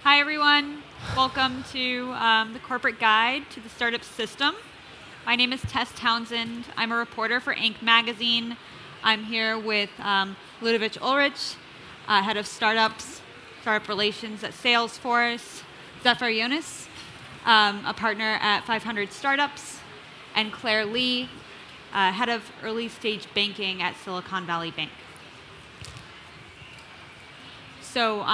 Hi, everyone. Welcome to the Corporate Guide to the Startup System. My name is Tess Townsend. I'm a reporter for Inc. magazine. I'm here with Ludovic Ulrich, head of startup relations at Salesforce, Zephyr Yonis, a partner at 500 Startups, and Claire Lee, head of early stage banking at Silicon Valley Bank. So,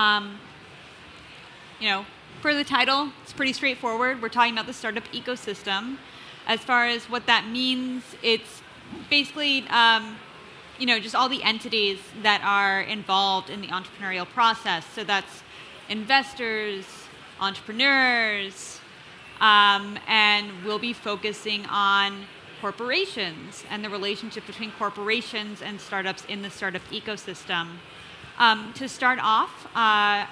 for the title, it's pretty straightforward. We're talking about the startup ecosystem. As far as what that means, it's basically, just all the entities that are involved in the entrepreneurial process. So that's investors, entrepreneurs, and we'll be focusing on corporations and the relationship between corporations and startups in the startup ecosystem. To start off, I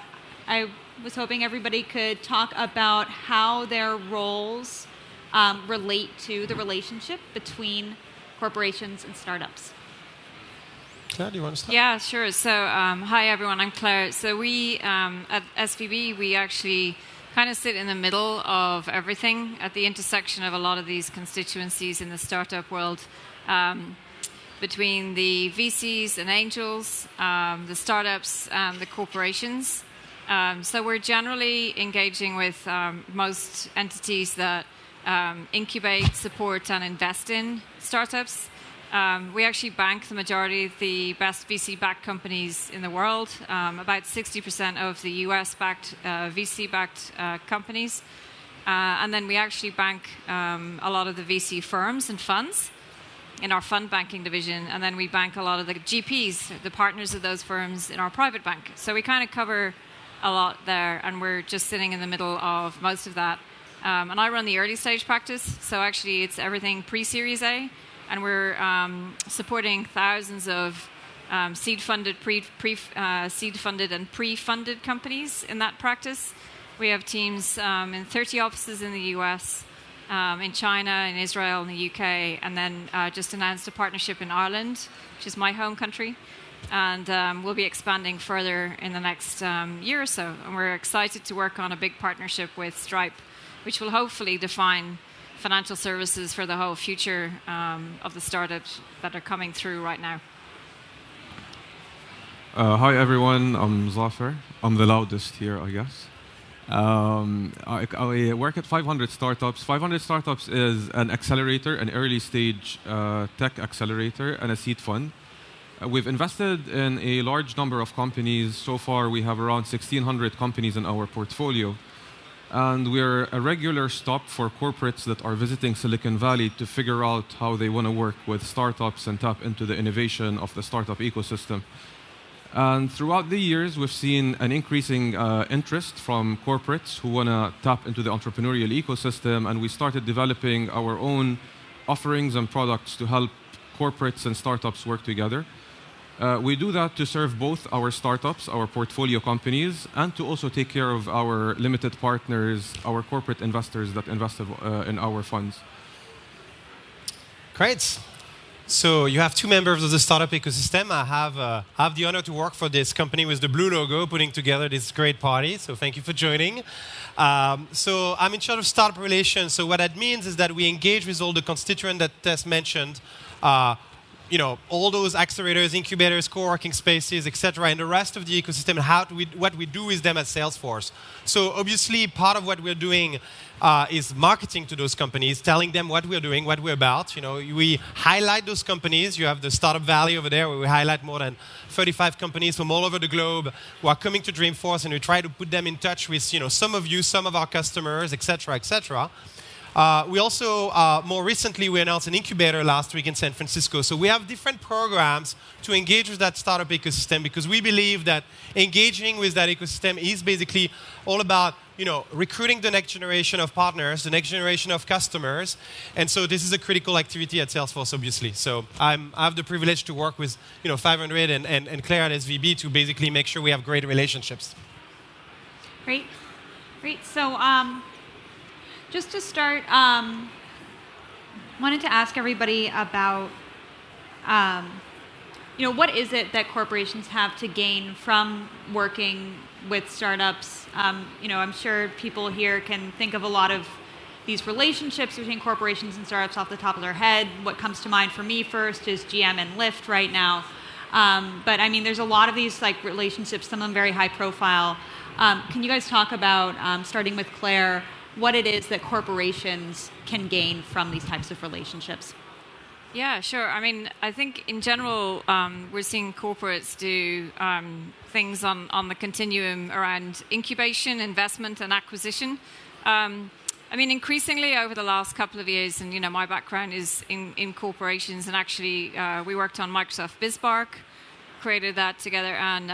was hoping everybody could talk about how their roles relate to the relationship between corporations and startups. Claire, do you want to start? Yeah, sure. So, hi everyone, I'm Claire. So we, at SVB, we actually kind of sit in the middle of everything at the intersection of a lot of these constituencies in the startup world, between the VCs and angels, the startups and the corporations. So we're generally engaging with most entities that incubate, support, and invest in startups. We actually bank the majority of the best VC-backed companies in the world, about 60% of the US-backed, VC-backed companies. And then we actually bank a lot of the VC firms and funds in our fund banking division, and then we bank a lot of the GPs, the partners of those firms, in our private bank. So we kind of cover a lot there, and we're just sitting in the middle of most of that. And I run the early stage practice, so actually it's everything pre-Series A, and we're supporting thousands of seed-funded, seed-funded and pre-funded companies in that practice. We have teams in 30 offices in the US, in China, in Israel, in the UK, and then just announced a partnership in Ireland, which is my home country. And we'll be expanding further in the next year or so. And we're excited to work on a big partnership with Stripe, which will hopefully define financial services for the whole future of the startups that are coming through right now. Hi everyone, I'm Zafir. I'm the loudest here, I guess. I work at 500 Startups. 500 Startups is an accelerator, an early stage tech accelerator, and a seed fund. We've invested in a large number of companies. So far, we have around 1,600 companies in our portfolio. And we're a regular stop for corporates that are visiting Silicon Valley to figure out how they want to work with startups and tap into the innovation of the startup ecosystem. And throughout the years, we've seen an increasing interest from corporates who want to tap into the entrepreneurial ecosystem, and we started developing our own offerings and products to help corporates and startups work together. We do that to serve both our startups, our portfolio companies, and to also take care of our limited partners, our corporate investors that invested in our funds. Great. So you have two members of the startup ecosystem. I have the honor to work for this company with the blue logo, putting together this great party. So thank you for joining. So I'm in charge of startup relations. So what that means is that we engage with all the constituents that Tess mentioned. All those accelerators, incubators, co-working spaces, etc., and the rest of the ecosystem, what we do with them at Salesforce. So obviously, part of what we're doing is marketing to those companies, telling them what we're doing, what we're about. We highlight those companies. You have the Startup Valley over there, where we highlight more than 35 companies from all over the globe who are coming to Dreamforce, and we try to put them in touch with some of you, some of our customers, etc., etc. We also, more recently, we announced an incubator last week in San Francisco. So we have different programs to engage with that startup ecosystem, because we believe that engaging with that ecosystem is basically all about recruiting the next generation of partners, the next generation of customers. And so this is a critical activity at Salesforce, obviously. So I have the privilege to work with 500 and Claire at SVB to basically make sure we have great relationships. Great. So just to start, wanted to ask everybody about what is it that corporations have to gain from working with startups? I'm sure people here can think of a lot of these relationships between corporations and startups off the top of their head. What comes to mind for me first is GM and Lyft right now. But I mean, there's a lot of these like relationships, some of them very high profile. Can you guys talk about, starting with Claire, what it is that corporations can gain from these types of relationships? Yeah, sure. I mean, I think in general, we're seeing corporates do things on the continuum around incubation, investment, and acquisition. I mean, increasingly over the last couple of years, and my background is in corporations, and actually we worked on Microsoft BizSpark, created that together, and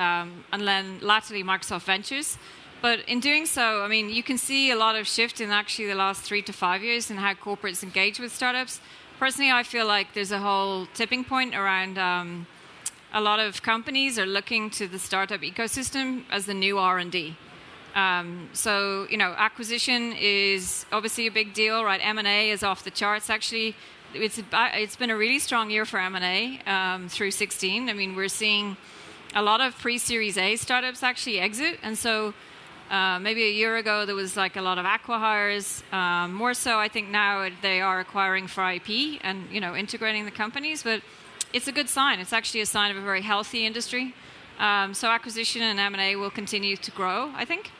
then latterly Microsoft Ventures. But in doing so, I mean, you can see a lot of shift in actually the last 3 to 5 years in how corporates engage with startups. Personally, I feel like there's a whole tipping point around a lot of companies are looking to the startup ecosystem as the new R&D. So, acquisition is obviously a big deal, right? M&A is off the charts. Actually, it's been a really strong year for M&A through 2016. I mean, we're seeing a lot of pre-Series A startups actually exit. And so maybe a year ago, there was like a lot of acqui-hires. More so, I think now they are acquiring for IP and, integrating the companies. But it's a good sign. It's actually a sign of a very healthy industry. So acquisition and M&A will continue to grow, I think.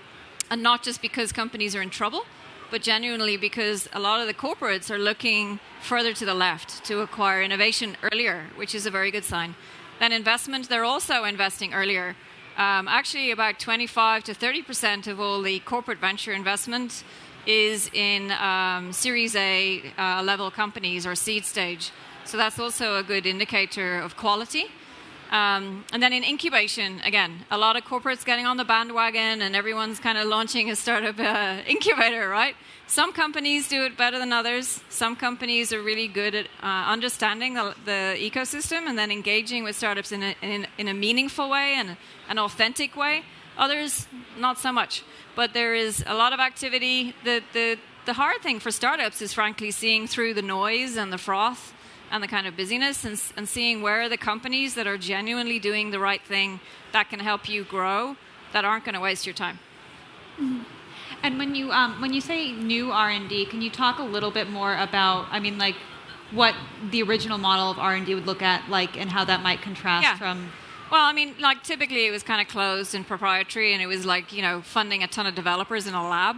And not just because companies are in trouble, but genuinely because a lot of the corporates are looking further to the left to acquire innovation earlier, which is a very good sign. Then investment, they're also investing earlier. Actually, about 25 to 30% of all the corporate venture investment is in Series A level companies or seed stage. So that's also a good indicator of quality. And then in incubation, again, a lot of corporates getting on the bandwagon and everyone's kind of launching a startup incubator, right? Some companies do it better than others. Some companies are really good at understanding the ecosystem and then engaging with startups in a meaningful way and an authentic way. Others, not so much. But there is a lot of activity. The hard thing for startups is frankly seeing through the noise and the froth and the kind of busyness and seeing where are the companies that are genuinely doing the right thing that can help you grow, that aren't going to waste your time. Mm-hmm. And when you say new R&D, can you talk a little bit more about, what the original model of R&D would look at like and how that might contrast from... Well, typically it was kind of closed and proprietary, and it was like, funding a ton of developers in a lab.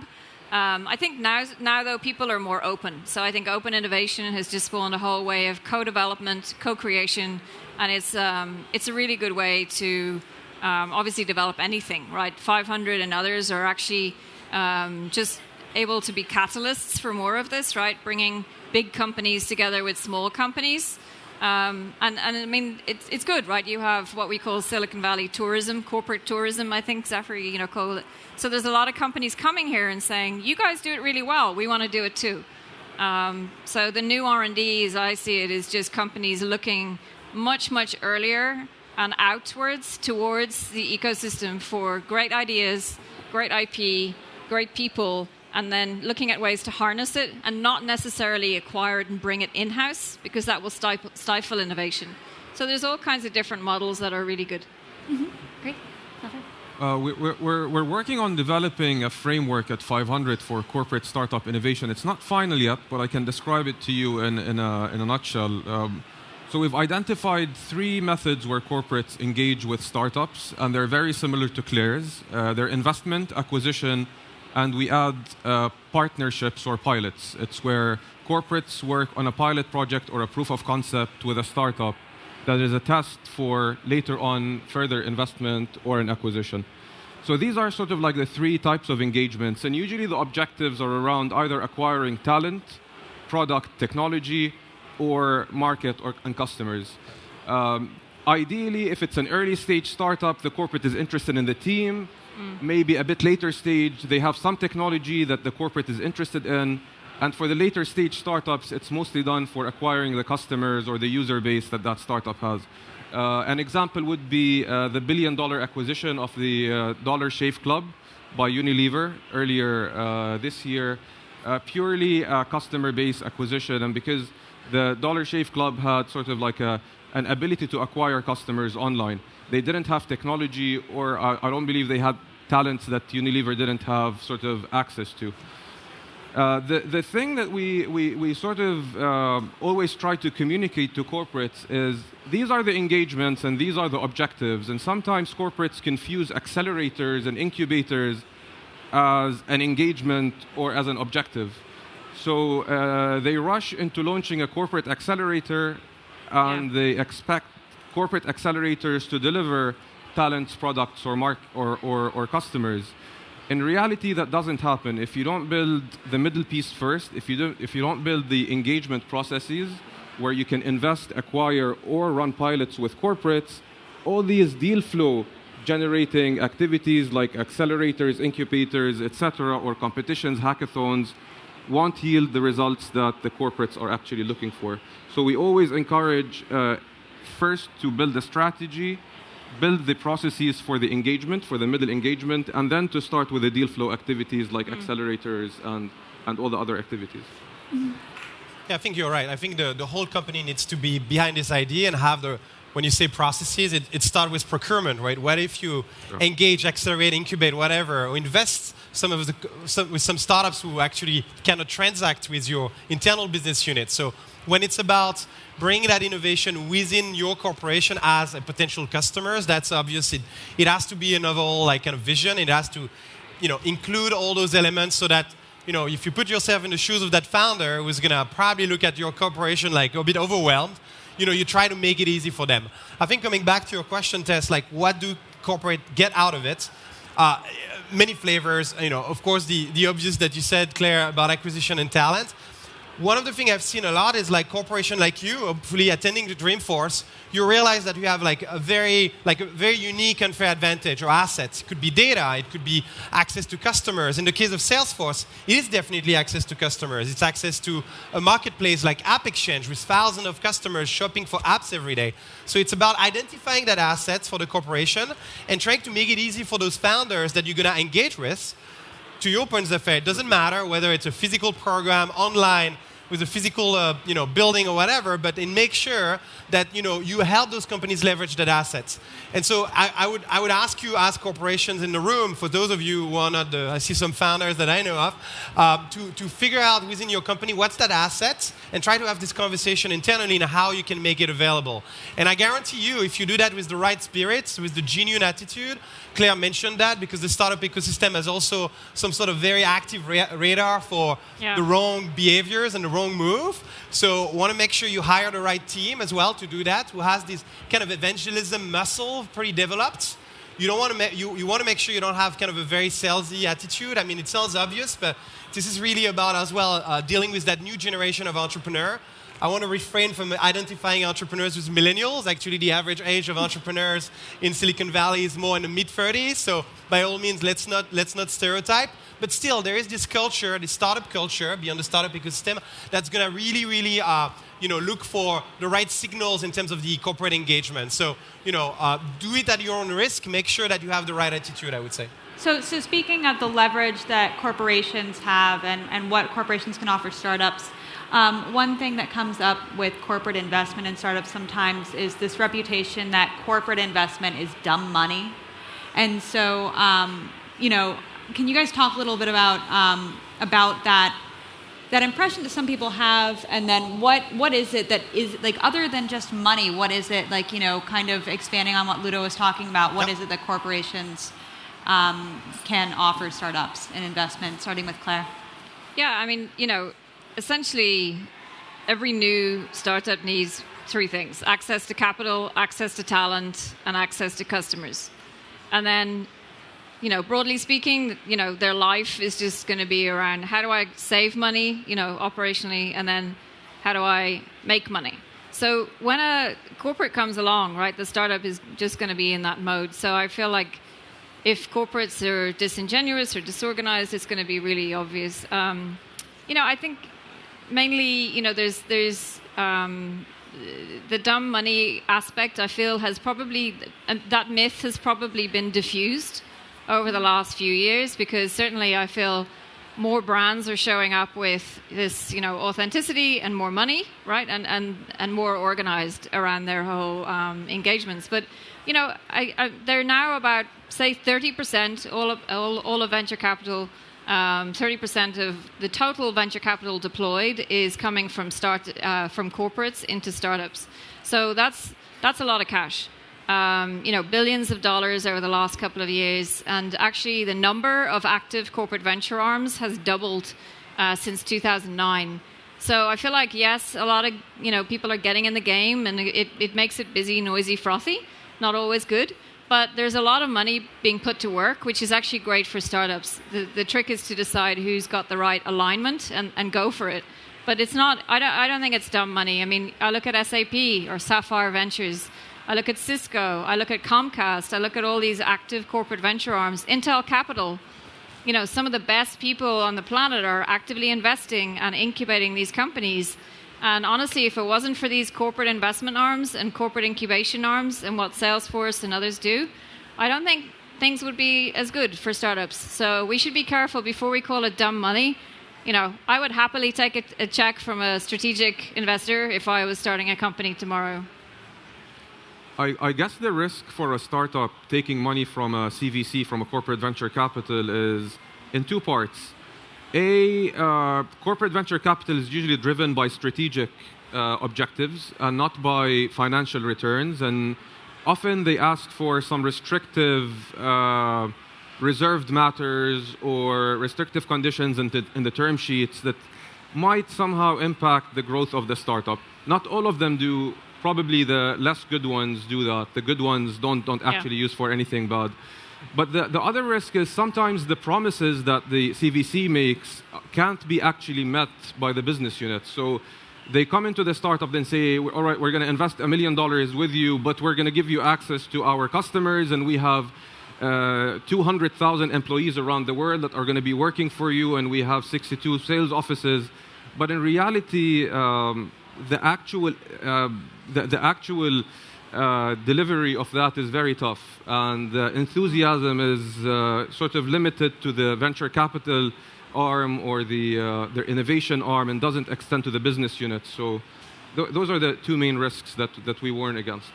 I think now, though, people are more open. So I think open innovation has just spawned a whole way of co-development, co-creation, and it's a really good way to obviously develop anything, right? 500 and others are actually just able to be catalysts for more of this, right? Bringing big companies together with small companies. And I mean, it's good, right? You have what we call Silicon Valley tourism, corporate tourism, I think, Zephyr, call it. So there's a lot of companies coming here and saying, you guys do it really well, we want to do it too. So the new R&D, as I see it, is just companies looking much, much earlier and outwards towards the ecosystem for great ideas, great IP, great people, and then looking at ways to harness it and not necessarily acquire it and bring it in-house, because that will stifle innovation. So there's all kinds of different models that are really good. Mm-hmm. Great. We're working on developing a framework at 500 for corporate startup innovation. It's not final yet, but I can describe it to you in a nutshell. So we've identified 3 methods where corporates engage with startups, and they're very similar to Claire's. They're investment, acquisition, and we add partnerships or pilots. It's where corporates work on a pilot project or a proof of concept with a startup that is a test for later on further investment or an acquisition. So these are sort of like the 3 types of engagements, and usually the objectives are around either acquiring talent, product, technology, or market and customers. Ideally, if it's an early stage startup, the corporate is interested in the team. Maybe a bit later stage, they have some technology that the corporate is interested in. And for the later stage startups, it's mostly done for acquiring the customers or the user base that startup has. An example would be the $1 billion acquisition of the Dollar Shave Club by Unilever earlier this year. Purely a customer base acquisition, and because the Dollar Shave Club had sort of like a an ability to acquire customers online. They didn't have technology, or I don't believe they had talents that Unilever didn't have sort of access to. The thing that we sort of always try to communicate to corporates is these are the engagements and these are the objectives. And sometimes corporates confuse accelerators and incubators as an engagement or as an objective. So they rush into launching a corporate accelerator and they expect corporate accelerators to deliver talents, products, or customers. In reality, that doesn't happen. If you don't build the middle piece first, if you don't build the engagement processes where you can invest, acquire, or run pilots with corporates, all these deal flow generating activities like accelerators, incubators, etc., or competitions, hackathons, won't yield the results that the corporates are actually looking for. So we always encourage first to build a strategy, build the processes for the engagement, for the middle engagement, and then to start with the deal flow activities like accelerators and all the other activities. Yeah, I think you're right. I think the whole company needs to be behind this idea and have the, when you say processes, it starts with procurement, right? What if you engage, accelerate, incubate, whatever, or invest with some startups who actually cannot transact with your internal business unit? So when it's about bringing that innovation within your corporation as a potential customers, that's obvious. It has to be a novel like kind of vision. It has to, include all those elements so that, if you put yourself in the shoes of that founder who's gonna probably look at your corporation like a bit overwhelmed, you try to make it easy for them. I think coming back to your question, Tess, like what do corporate get out of it? Many flavors, of course the obvious that you said, Claire, about acquisition and talent. One of the things I've seen a lot is like corporation like you, hopefully attending the Dreamforce, you realize that you have like a very unique unfair advantage or assets. It could be data, it could be access to customers. In the case of Salesforce, it is definitely access to customers. It's access to a marketplace like App Exchange with thousands of customers shopping for apps every day. So it's about identifying that assets for the corporation and trying to make it easy for those founders that you're gonna engage with. To your point, Zafar, it doesn't matter whether it's a physical program, online, with a physical building or whatever, but make sure that you help those companies leverage that assets. And so I would ask corporations in the room, for those of you who are not I see some founders that I know of, to figure out within your company what's that asset and try to have this conversation internally and how you can make it available. And I guarantee you, if you do that with the right spirits, with the genuine attitude, Claire mentioned that because the startup ecosystem has also some sort of very active radar for the wrong behaviors and the wrong move. So want to make sure you hire the right team as well to do that, who has this kind of evangelism muscle pretty developed. You don't want to you want to make sure you don't have kind of a very salesy attitude. I mean, it sounds obvious, but this is really about as well dealing with that new generation of entrepreneur. I want to refrain from identifying entrepreneurs with millennials. Actually, the average age of entrepreneurs in Silicon Valley is more in the mid-30s. So by all means, let's not stereotype. But still, there is this culture, this startup culture beyond the startup ecosystem that's going to really look for the right signals in terms of the corporate engagement. So, do it at your own risk. Make sure that you have the right attitude, I would say. So speaking of the leverage that corporations have and what corporations can offer startups, one thing that comes up with corporate investment in startups sometimes is this reputation that corporate investment is dumb money. And so, can you guys talk a little bit about that impression that some people have, and then what is it that is, like, other than just money, what is it, like, kind of expanding on what Ludo was talking about, what is it that corporations can offer startups and investment, starting with Claire? Yeah, I mean, essentially, every new startup needs three things: access to capital, access to talent, and access to customers. And then, broadly speaking, their life is just going to be around how do I save money, operationally, and then how do I make money? So when a corporate comes along, right, the startup is just going to be in that mode. So I feel like if corporates are disingenuous or disorganized, it's going to be really obvious. I think mainly, there's the dumb money aspect, I feel, has probably, that myth has probably been diffused over the last few years, because certainly I feel more brands are showing up with this, authenticity and more money, right? And more organized around their whole engagements. But, they're now about, say, 30%, all of venture capital, 30% of the total venture capital deployed is coming from corporates into startups. So that's a lot of cash. Billions of dollars over the last couple of years, and actually the number of active corporate venture arms has doubled since 2009. So I feel like, yes, a lot of people are getting in the game, and it makes it busy, noisy, frothy, not always good. But there's a lot of money being put to work, which is actually great for startups. The trick is to decide who's got the right alignment and go for it. But it's not. I don't think it's dumb money. I mean, I look at SAP or Sapphire Ventures. I look at Cisco, I look at Comcast, I look at all these active corporate venture arms, Intel Capital. Some of the best people on the planet are actively investing and incubating these companies. And honestly, if it wasn't for these corporate investment arms and corporate incubation arms and what Salesforce and others do, I don't think things would be as good for startups. So we should be careful before we call it dumb money. I would happily take a check from a strategic investor if I was starting a company tomorrow. I guess the risk for a startup taking money from a CVC, from a corporate venture capital, is in two parts. Corporate venture capital is usually driven by strategic objectives and not by financial returns. And often they ask for some restrictive reserved matters or restrictive conditions in the term sheets that might somehow impact the growth of the startup. Not all of them do. Probably the less good ones do that. The good ones don't actually use for anything bad. But the other risk is sometimes the promises that the CVC makes can't be actually met by the business unit. So they come into the startup and say, all right, we're going to invest $1 million with you, but we're going to give you access to our customers, and we have 200,000 employees around the world that are going to be working for you, and we have 62 sales offices. But in reality, the actual delivery of that is very tough, and the enthusiasm is sort of limited to the venture capital arm or their innovation arm, and doesn't extend to the business unit. So those are the two main risks that we warn against.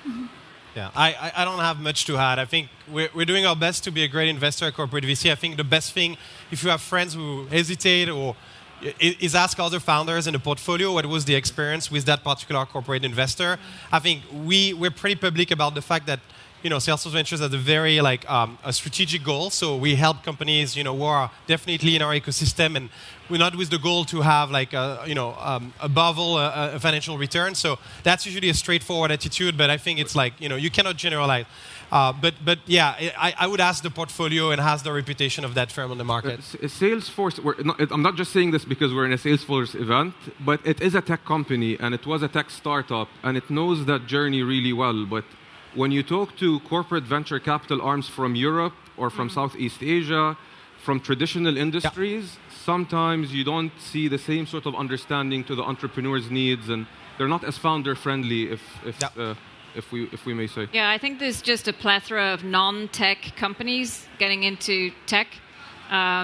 Mm-hmm. Yeah, I don't have much to add. I think we're doing our best to be a great investor at corporate VC. I think the best thing, if you have friends who hesitate or is ask other founders in the portfolio what was the experience with that particular corporate investor. I think we're pretty public about the fact that Salesforce Ventures has a very a strategic goal. So we help companies who are definitely in our ecosystem, and we're not with the goal to have above all a financial return. So that's usually a straightforward attitude. But I think it's you cannot generalize. But yeah, I would ask the portfolio and has the reputation of that firm on the market. Salesforce, I'm not just saying this because we're in a Salesforce event, but it is a tech company, and it was a tech startup, and it knows that journey really well. But when you talk to corporate venture capital arms from Europe or from Southeast Asia, from traditional industries, sometimes you don't see the same sort of understanding to the entrepreneur's needs, and they're not as founder-friendly, if we may say. Yeah, I think there's just a plethora of non-tech companies getting into tech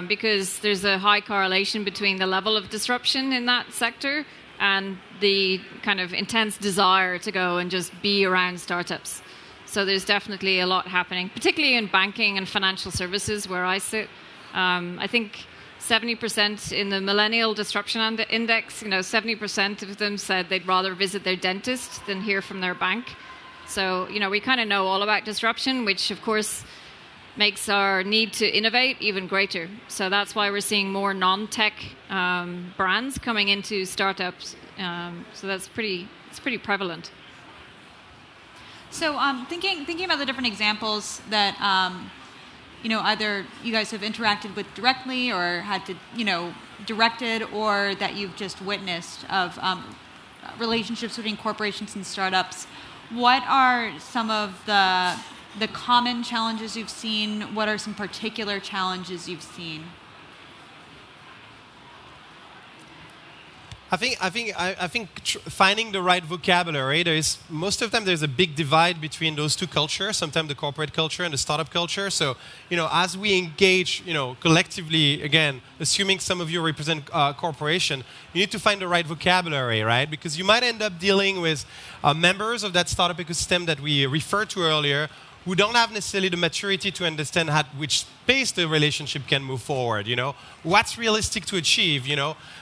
because there's a high correlation between the level of disruption in that sector and the kind of intense desire to go and just be around startups. So there's definitely a lot happening, particularly in banking and financial services where I sit. I think 70% in the Millennial Disruption Index, 70% of them said they'd rather visit their dentist than hear from their bank. So, we kind of know all about disruption, which of course makes our need to innovate even greater. So that's why we're seeing more non-tech brands coming into startups. So it's pretty prevalent. So thinking about the different examples that either you guys have interacted with directly or had to directed, or that you've just witnessed of relationships between corporations and startups. What are some of the common challenges you've seen? What are some particular challenges you've seen? I think finding the right vocabulary. Most of the time there's a big divide between those two cultures. Sometimes the corporate culture and the startup culture. So as we engage, collectively, again, assuming some of you represent corporation, you need to find the right vocabulary, right? Because you might end up dealing with members of that startup ecosystem that we referred to earlier, who don't have necessarily the maturity to understand at which pace the relationship can move forward. What's realistic to achieve.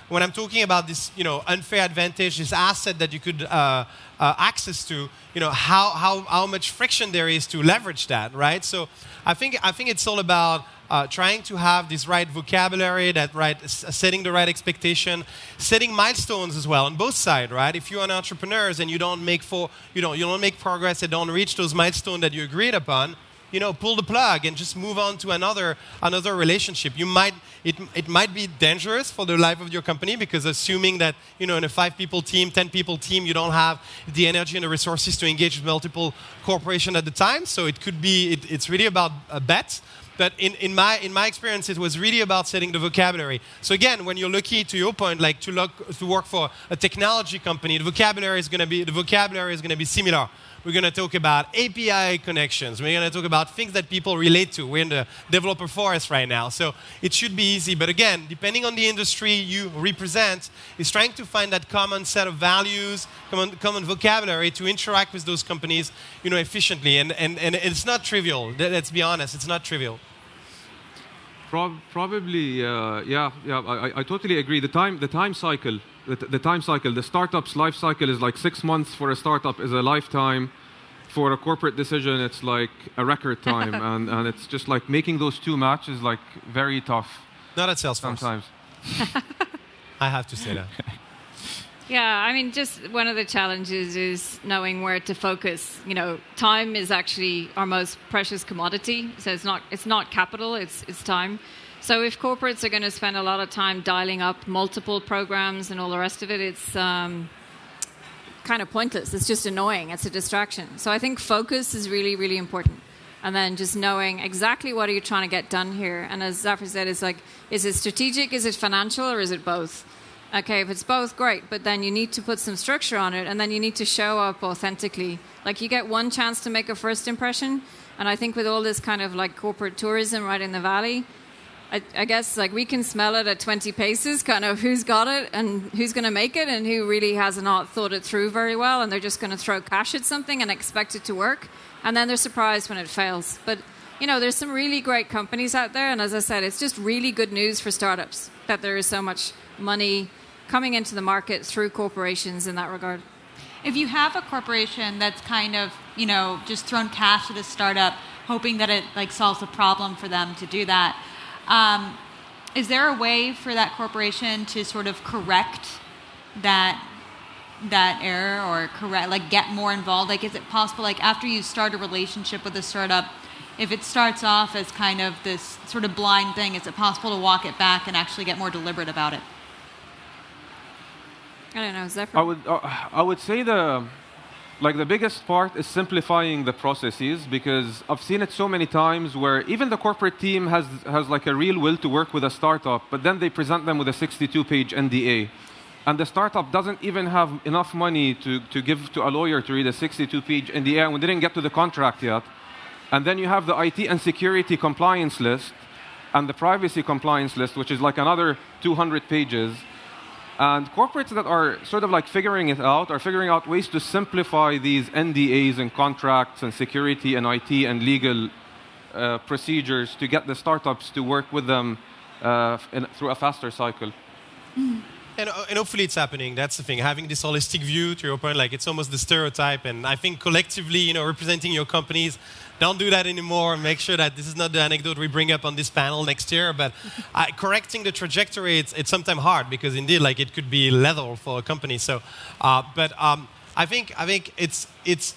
When I'm talking about this, unfair advantage, this asset that you could access to, how much friction there is to leverage that, right? So I think it's all about trying to have this right vocabulary, setting the right expectation, setting milestones as well on both sides, right? If you're an entrepreneur and you don't make progress and don't reach those milestones that you agreed upon, pull the plug and just move on to another relationship. It might be dangerous for the life of your company, because assuming that in a 5-people team, 10-people team, you don't have the energy and the resources to engage with multiple corporations at the time. So it could be it's really about a bet. But in my experience, it was really about setting the vocabulary. So again, when you're lucky, to your point, like to work for a technology company, the vocabulary is going to be similar. We're going to talk about API connections. We're going to talk about things that people relate to. We're in the developer forest right now, so it should be easy. But again, depending on the industry you represent, is trying to find that common set of values, common vocabulary to interact with those companies, efficiently. And it's not trivial. Let's be honest, it's not trivial. Probably, yeah. I totally agree. The time cycle, the startup's life cycle is like 6 months for a startup is a lifetime. For a corporate decision, it's like a record time, and it's just like making those two match is like very tough. Not at Salesforce. Sometimes. I have to say that. Yeah, I mean, just one of the challenges is knowing where to focus. Time is actually our most precious commodity. So it's not capital, it's time. So if corporates are going to spend a lot of time dialing up multiple programs and all the rest of it, it's kind of pointless. It's just annoying. It's a distraction. So I think focus is really, really important. And then just knowing exactly what are you trying to get done here. And as Zafar said, it's like, is it strategic, is it financial, or is it both? Okay, if it's both, great, but then you need to put some structure on it, and then you need to show up authentically. Like, you get one chance to make a first impression, and I think with all this kind of like corporate tourism right in the valley, I guess like we can smell it at 20 paces, kind of who's got it and who's going to make it and who really has not thought it through very well, and they're just going to throw cash at something and expect it to work, and then they're surprised when it fails. But there's some really great companies out there, and as I said, it's just really good news for startups that there is so much money coming into the market through corporations in that regard. If you have a corporation that's kind of, just thrown cash at a startup, hoping that it like solves a problem for them to do that, is there a way for that corporation to sort of correct that error, or get more involved? Like, is it possible, like after you start a relationship with a startup, if it starts off as kind of this sort of blind thing, is it possible to walk it back and actually get more deliberate about it? I don't know, Zephyr? I would say the biggest part is simplifying the processes, because I've seen it so many times where even the corporate team has like a real will to work with a startup, but then they present them with a 62-page NDA. And the startup doesn't even have enough money to give to a lawyer to read a 62-page NDA, and we didn't get to the contract yet. And then you have the IT and security compliance list and the privacy compliance list, which is like another 200 pages. And corporates that are sort of like figuring it out are figuring out ways to simplify these NDAs and contracts and security and IT and legal procedures to get the startups to work with them through a faster cycle. Mm. And hopefully it's happening. That's the thing. Having this holistic view, to your point, like it's almost the stereotype. And I think collectively, representing your companies, don't do that anymore. Make sure that this is not the anecdote we bring up on this panel next year. But correcting the trajectory, it's sometimes hard, because indeed, like it could be lethal for a company. So, I think it's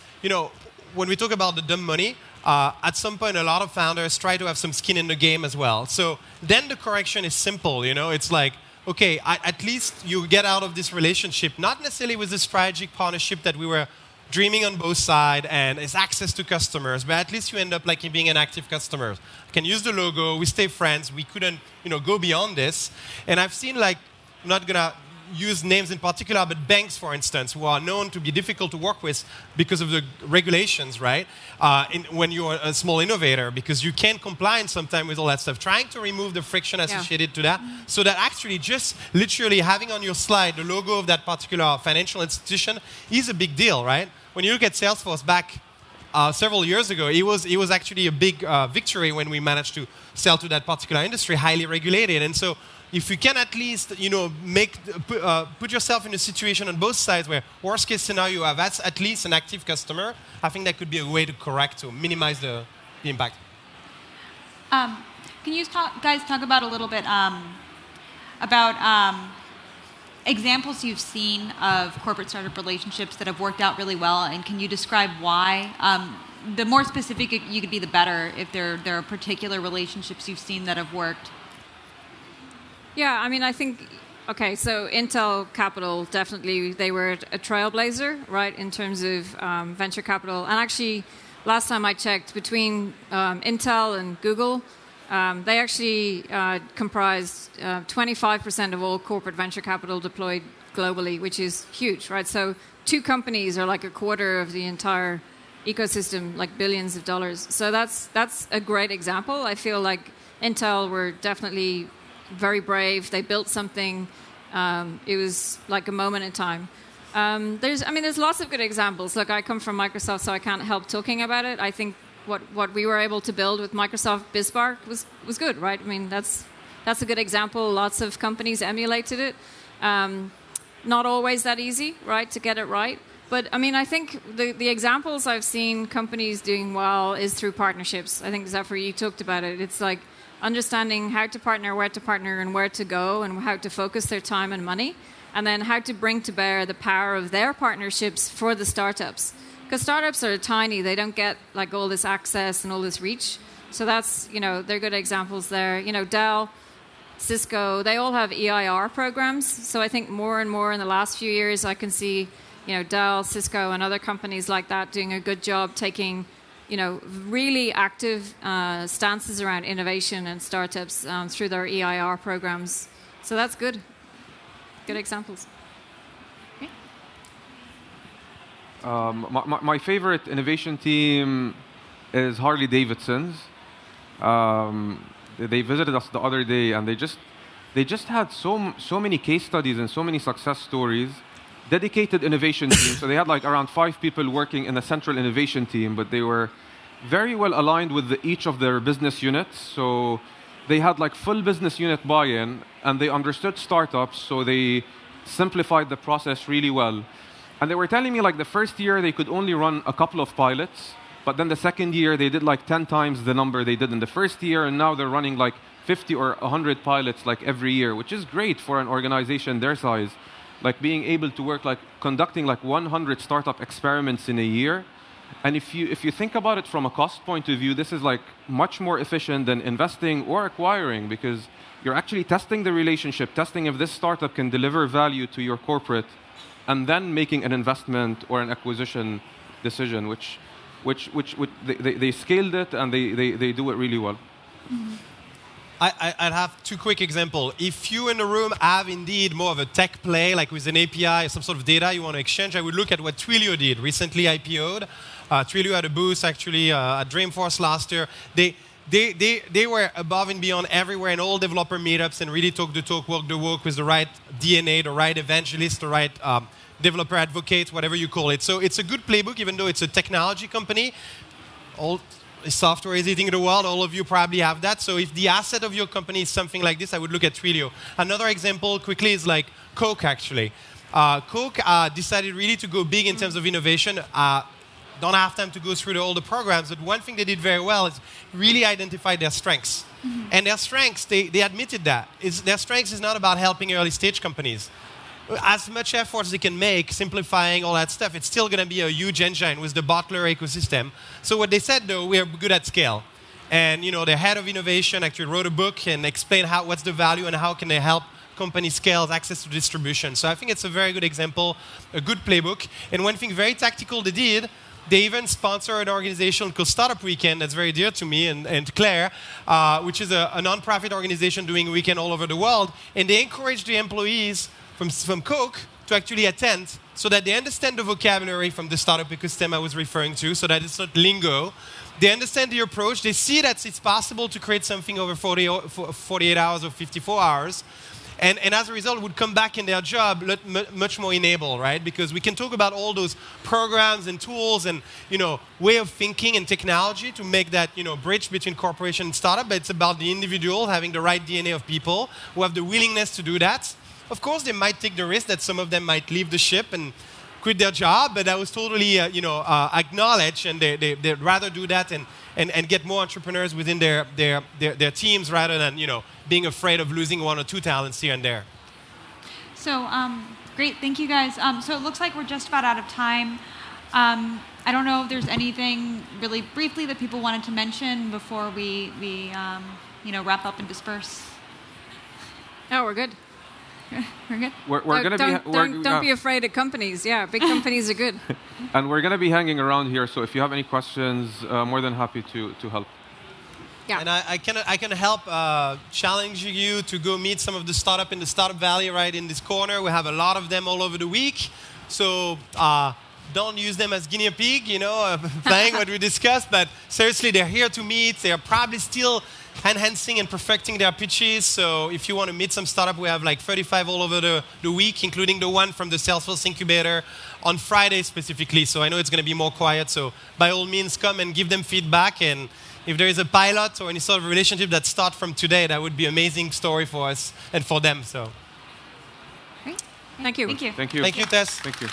when we talk about the dumb money, at some point, a lot of founders try to have some skin in the game as well. So then the correction is simple. It's like, okay, at least you get out of this relationship, not necessarily with this strategic partnership that we were dreaming on both sides and it's access to customers, but at least you end up like being an active customer. I can use the logo, we stay friends, we couldn't go beyond this. And I've seen like, I'm not gonna use names in particular, but banks, for instance, who are known to be difficult to work with because of the regulations, right? When you're a small innovator, because you can't comply sometimes with all that stuff. Trying to remove the friction associated to that, so that actually just literally having on your slide the logo of that particular financial institution is a big deal, right? When you look at Salesforce back several years ago, it was actually a big victory when we managed to sell to that particular industry, highly regulated. And so if you can at least, put yourself in a situation on both sides where worst case scenario you have at least an active customer, I think that could be a way to correct, to minimize the impact. Can you guys talk about a little bit about examples you've seen of corporate startup relationships that have worked out really well, and can you describe why? The more specific you could be, the better, if there are particular relationships you've seen that have worked. Yeah, I mean, I think, okay, so Intel Capital, definitely, they were a trailblazer, right, in terms of venture capital. And actually, last time I checked, between Intel and Google, they actually comprised 25% of all corporate venture capital deployed globally, which is huge, right? So 2 companies are like a quarter of the entire ecosystem, like billions of dollars. So that's a great example. I feel like Intel were definitely very brave. They built something. It was like a moment in time. There's lots of good examples. Look, I come from Microsoft, so I can't help talking about it. I think what we were able to build with Microsoft BizSpark was good, right? I mean, that's a good example. Lots of companies emulated it. Not always that easy, right, to get it right. But I mean, I think the examples I've seen companies doing well is through partnerships. I think, Zafar, you talked about it. It's like understanding how to partner, and where to go, and how to focus their time and money, and then how to bring to bear the power of their partnerships for the startups. Because startups are tiny, they don't get like all this access and all this reach. So that's, they're good examples there. Dell, Cisco, they all have EIR programs. So I think more and more in the last few years, I can see, Dell, Cisco, and other companies like that doing a good job taking really active stances around innovation and startups through their EIR programs. So that's good. Good examples. My favorite innovation team is Harley Davidson's. They visited us the other day, and they just had so many case studies and so many success stories. Dedicated innovation team. So they had like around 5 people working in a central innovation team, but they were very well aligned with each of their business units. So they had like full business unit buy-in, and they understood startups, so they simplified the process really well. And they were telling me like the first year they could only run a couple of pilots, but then the second year they did like 10 times the number they did in the first year, and now they're running like 50 or 100 pilots like every year, which is great for an organization their size. Like being able to work, like conducting like 100 startup experiments in a year. And if you think about it from a cost point of view, this is like much more efficient than investing or acquiring, because you're actually testing the relationship, testing if this startup can deliver value to your corporate, and then making an investment or an acquisition decision, which they scaled it, and they do it really well. Mm-hmm. I'd have 2 quick examples. If you in the room have indeed more of a tech play, like with an API, some sort of data you want to exchange, I would look at what Twilio did, recently IPO'd. Twilio had a booth actually at Dreamforce last year. They were above and beyond everywhere in all developer meetups, and really talk the talk, walk the walk with the right DNA, the right evangelist, the right developer advocate, whatever you call it. So it's a good playbook, even though it's a technology company. All software is eating the world. All of you probably have that. So if the asset of your company is something like this, I would look at Twilio. Another example quickly is like Coke, actually. Coke decided really to go big in terms of innovation. Don't have time to go through all the programs, but one thing they did very well is really identify their strengths. Mm-hmm. And their strengths, they admitted that. Their strengths is not about helping early stage companies. As much effort as they can make, simplifying all that stuff, it's still going to be a huge engine with the bottler ecosystem. So what they said, though, we are good at scale. And the head of innovation actually wrote a book and explained what's the value and how can they help companies scale access to distribution. So I think it's a very good example, a good playbook. And one thing very tactical they did, they even sponsor an organization called Startup Weekend that's very dear to me and Claire, which is a non-profit organization doing a weekend all over the world. And they encourage the employees from Coke to actually attend so that they understand the vocabulary from the startup ecosystem I was referring to, so that it's not lingo. They understand the approach. They see that it's possible to create something over 48 hours or 54 hours. And as a result, would come back in their job much more enabled, right? Because we can talk about all those programs and tools and way of thinking and technology to make that bridge between corporation and startup. But it's about the individual having the right DNA of people who have the willingness to do that. Of course, they might take the risk that some of them might leave the ship and quit their job, but that was totally acknowledged, and they'd rather do that and get more entrepreneurs within their teams rather than being afraid of losing one or two talents here and there. So great, thank you guys. So it looks like we're just about out of time. I don't know if there's anything really briefly that people wanted to mention before we wrap up and disperse. Oh, we're good. We're good. We're going to be... Don't be afraid of companies. Yeah, big companies are good. And we're going to be hanging around here, so if you have any questions, more than happy to help. Yeah. And I can help challenge you to go meet some of the startup in the Startup Valley right in this corner. We have a lot of them all over the week. So don't use them as guinea pig, playing what we discussed. But seriously, they're here to meet. They're probably still enhancing and perfecting their pitches. So if you want to meet some startup, we have like 35 all over the week, including the one from the Salesforce incubator on Friday specifically. So I know it's going to be more quiet. So by all means, come and give them feedback. And if there is a pilot or any sort of relationship that starts from today, that would be an amazing story for us and for them. So Great. Thank you. Thank you. Thank you. Thank you, Tess. Thank you.